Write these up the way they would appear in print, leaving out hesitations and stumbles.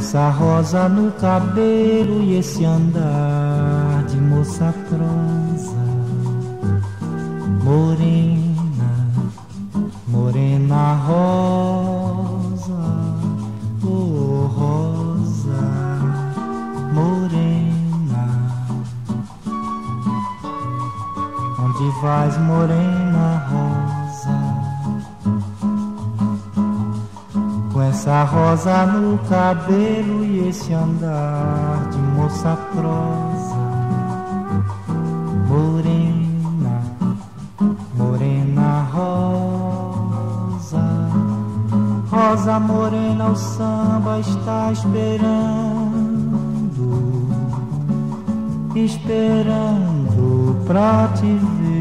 essa rosa no cabelo e esse andar de moça prosa. Morena, morena rosa, oh rosa, morena. Onde vais, morena rosa? Com essa rosa no cabelo e esse andar de moça prosa. Morena, morena rosa, rosa morena, o samba está esperando, esperando pra te ver.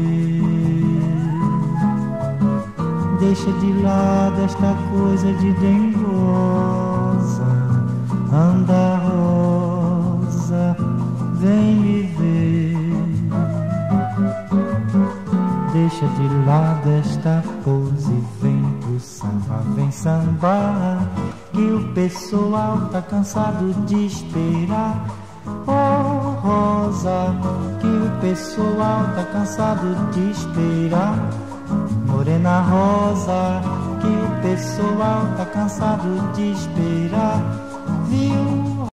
Deixa de lado esta coisa de dengosa. Anda rosa, vem me ver. Deixa de lado esta pose, vem pro samba, vem sambar, que o pessoal tá cansado de esperar. Oh rosa, que o pessoal tá cansado de esperar. Morena rosa, que o pessoal tá cansado de esperar. Viu